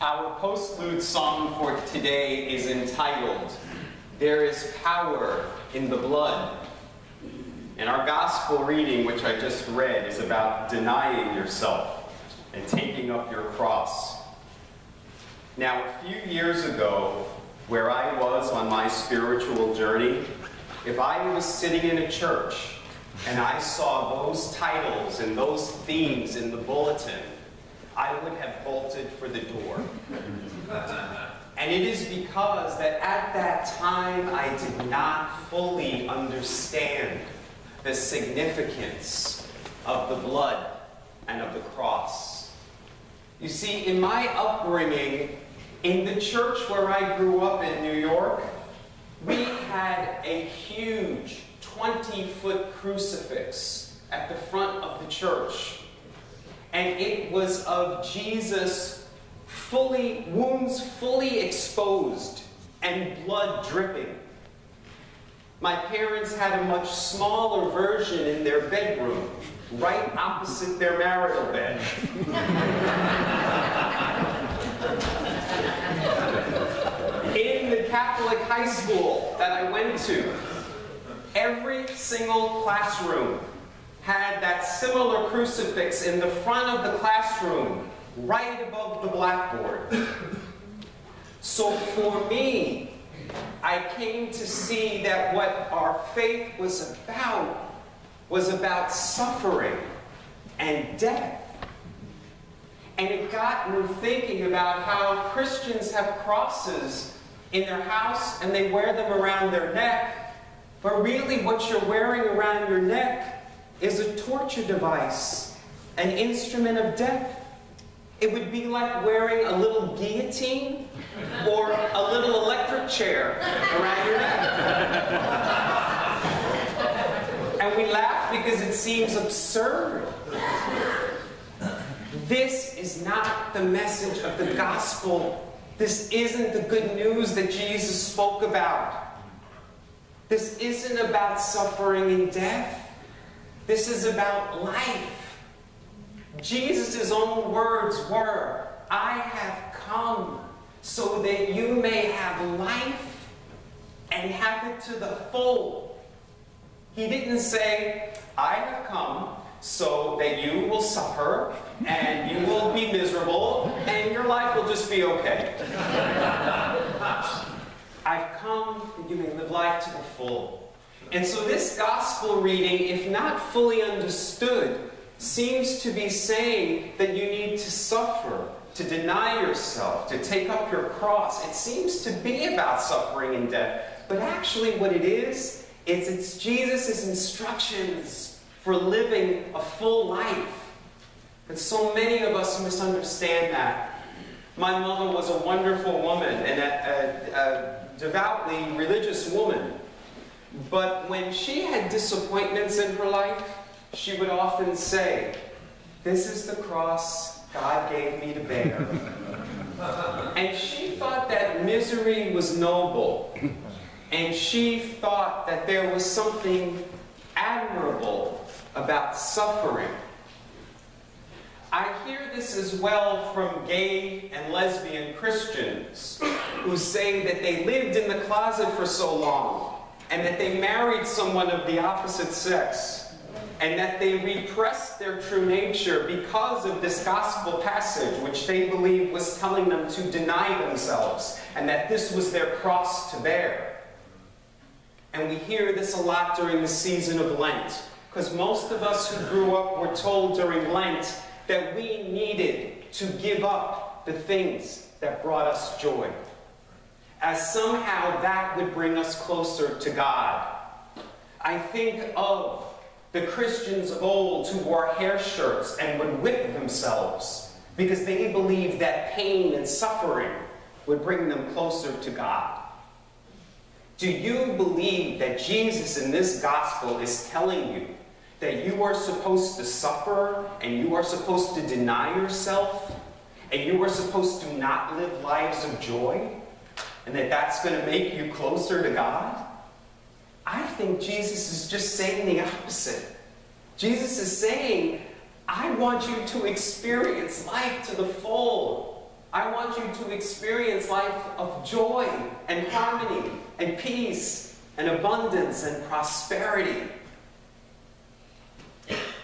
Our postlude song for today is entitled, "There is Power in the Blood." And our gospel reading, which I just read, is about denying yourself and taking up your cross. Now, a few years ago, where I was on my spiritual journey, if I was sitting in a church and I saw those titles and those themes in the bulletin, I would have bolted for the door. And it is because that at that time I did not fully understand the significance of the blood and of the cross. You see, in my upbringing, in the church where I grew up in New York, we had a huge 20-foot crucifix at the front of the church. And it was of Jesus, wounds fully exposed and blood dripping. My parents had a much smaller version in their bedroom, right opposite their marital bed. In the Catholic high school that I went to, every single classroom had that similar crucifix in the front of the classroom, right above the blackboard. So for me, I came to see that what our faith was about suffering and death. And it got me thinking about how Christians have crosses in their house and they wear them around their neck, but really what you're wearing around your neck is a torture device, an instrument of death. It would be like wearing a little guillotine or a little electric chair around your neck. And we laugh because it seems absurd. This is not the message of the gospel. This isn't the good news that Jesus spoke about. This isn't about suffering and death. This is about life. Jesus' own words were, "I have come so that you may have life and have it to the full." He didn't say, "I have come so that you will suffer and you will be miserable and your life will just be okay." I've come that you may live life to the full. And so this gospel reading, if not fully understood, seems to be saying that you need to suffer, to deny yourself, to take up your cross. It seems to be about suffering and death. But actually what it is it's Jesus' instructions for living a full life. But so many of us misunderstand that. My mother was a wonderful woman and a devoutly religious woman. But when she had disappointments in her life, she would often say, "This is the cross God gave me to bear." And she thought that misery was noble. And she thought that there was something admirable about suffering. I hear this as well from gay and lesbian Christians who say that they lived in the closet for so long and that they married someone of the opposite sex, and that they repressed their true nature because of this gospel passage, which they believed was telling them to deny themselves, and that this was their cross to bear. And we hear this a lot during the season of Lent, because most of us who grew up were told during Lent that we needed to give up the things that brought us joy, as somehow that would bring us closer to God. I think of the Christians of old who wore hair shirts and would whip themselves because they believed that pain and suffering would bring them closer to God. Do you believe that Jesus in this gospel is telling you that you are supposed to suffer and you are supposed to deny yourself and you are supposed to not live lives of joy? And that that's going to make you closer to God? I think Jesus is just saying the opposite. Jesus is saying, I want you to experience life to the full. I want you to experience life of joy and harmony and peace and abundance and prosperity.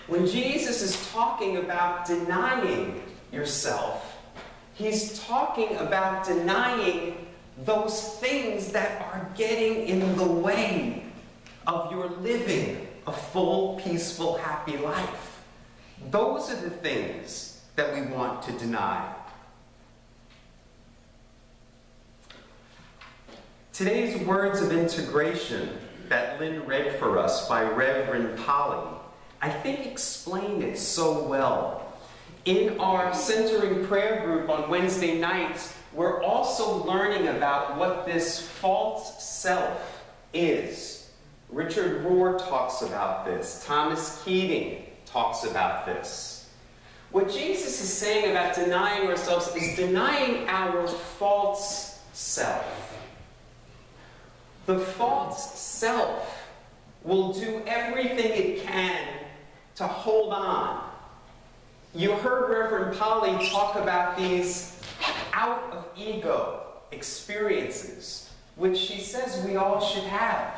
When Jesus is talking about denying yourself, he's talking about denying those things that are getting in the way of your living a full, peaceful, happy life. Those are the things that we want to deny. Today's words of integration that Lynn read for us by Reverend Polly, I think explain it so well. In our centering prayer group on Wednesday nights, we're also learning about what this false self is. Richard Rohr talks about this. Thomas Keating talks about this. What Jesus is saying about denying ourselves is denying our false self. The false self will do everything it can to hold on. You heard Reverend Polly talk about these out of ego experiences, which she says we all should have.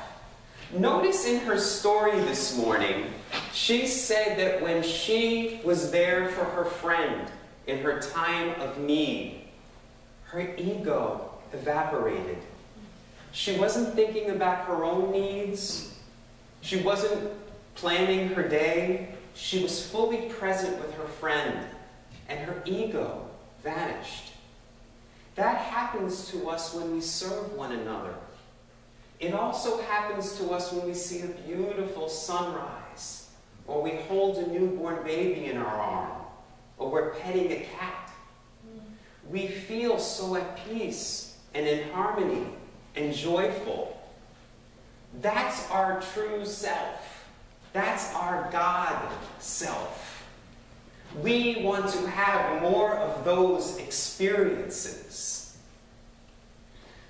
Notice in her story this morning, she said that when she was there for her friend in her time of need, her ego evaporated. She wasn't thinking about her own needs. She wasn't planning her day. She was fully present with her friend, and her ego vanished. That happens to us when we serve one another. It also happens to us when we see a beautiful sunrise, or we hold a newborn baby in our arm, or we're petting a cat. We feel so at peace and in harmony and joyful. That's our true self. That's our God self. We want to have more of those experiences.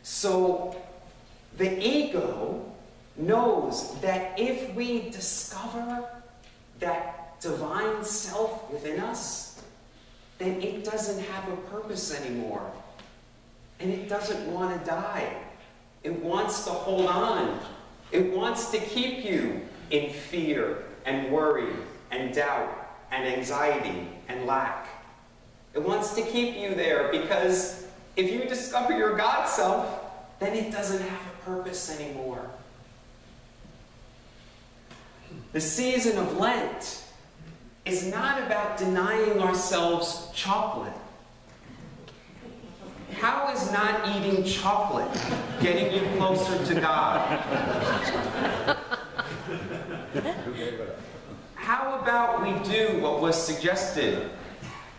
So the ego knows that if we discover that divine self within us, then it doesn't have a purpose anymore. And it doesn't want to die. It wants to hold on. It wants to keep you in fear and worry and doubt and anxiety and lack. It wants to keep you there because if you discover your God self, then it doesn't have a purpose anymore. The season of Lent is not about denying ourselves chocolate. How is not eating chocolate getting you closer to God? How about we do what was suggested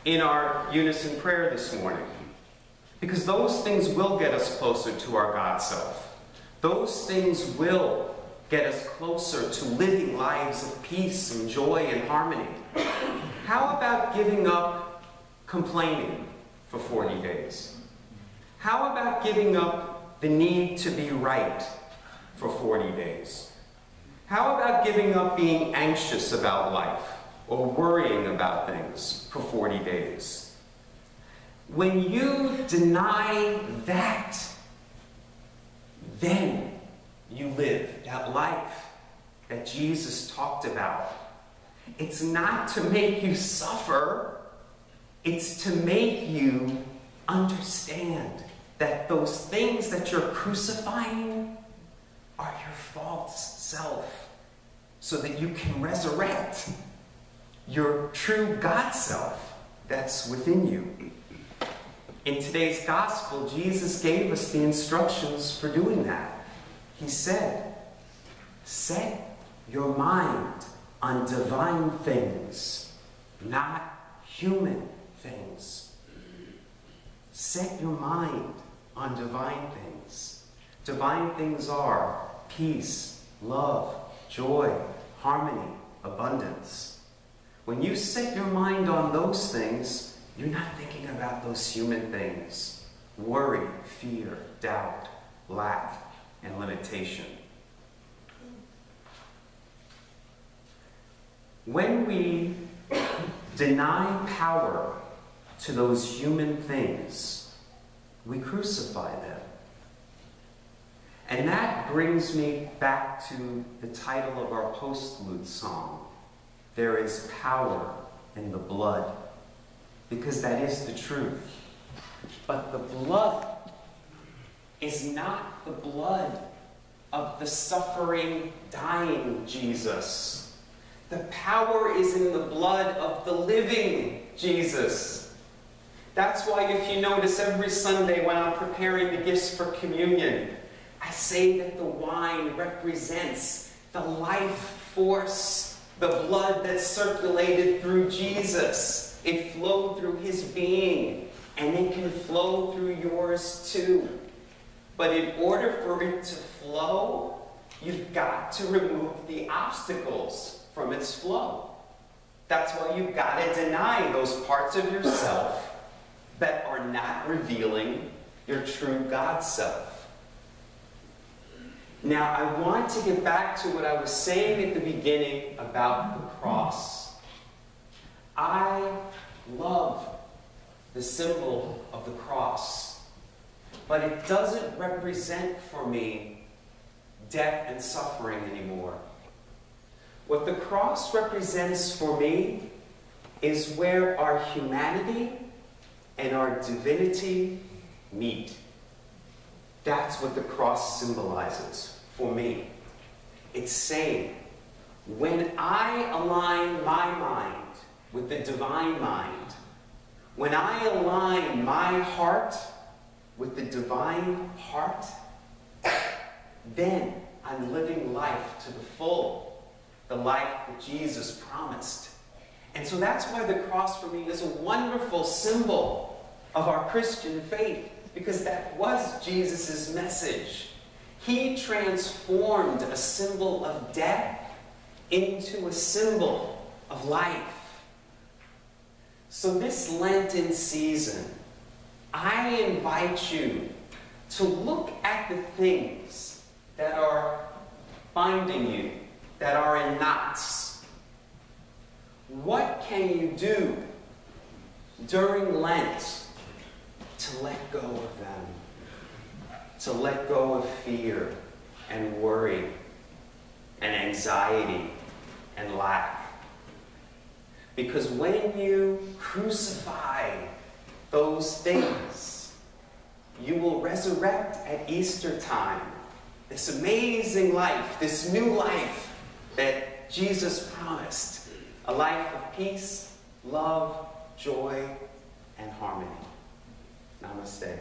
in our unison prayer this morning? Because those things will get us closer to our God self. Those things will get us closer to living lives of peace and joy and harmony. How about giving up complaining for 40 days? How about giving up the need to be right for 40 days? How about giving up being anxious about life or worrying about things for 40 days? When you deny that, then you live that life that Jesus talked about. It's not to make you suffer. It's to make you understand that those things that you're crucifying are your false self, so that you can resurrect your true God self that's within you. In today's gospel, Jesus gave us the instructions for doing that. He said, set your mind on divine things, not human things. Set your mind on divine things. Divine things are peace, love, joy, harmony, abundance. When you set your mind on those things, you're not thinking about those human things. Worry, fear, doubt, lack, and limitation. When we deny power to those human things, we crucify them. And that brings me back to the title of our postlude song, There is Power in the Blood, because that is the truth. But the blood is not the blood of the suffering, dying Jesus. The power is in the blood of the living Jesus. That's why if you notice every Sunday when I'm preparing the gifts for communion, I say that the wine represents the life force, the blood that circulated through Jesus. It flowed through his being, and it can flow through yours too. But in order for it to flow, you've got to remove the obstacles from its flow. That's why you've got to deny those parts of yourself that are not revealing your true God self. Now, I want to get back to what I was saying at the beginning about the cross. I love the symbol of the cross, but it doesn't represent for me death and suffering anymore. What the cross represents for me is where our humanity and our divinity meet. That's what the cross symbolizes for me. It's saying, when I align my mind with the divine mind, when I align my heart with the divine heart, then I'm living life to the full, the life that Jesus promised. And so that's why the cross for me is a wonderful symbol of our Christian faith, because that was Jesus' message. He transformed a symbol of death into a symbol of life. So this Lenten season, I invite you to look at the things that are binding you, that are in knots. What can you do during Lent to let go of them? To let go of fear and worry and anxiety and lack. Because when you crucify those things, you will resurrect at Easter time this amazing life, this new life that Jesus promised. A life of peace, love, joy, and harmony. Namaste.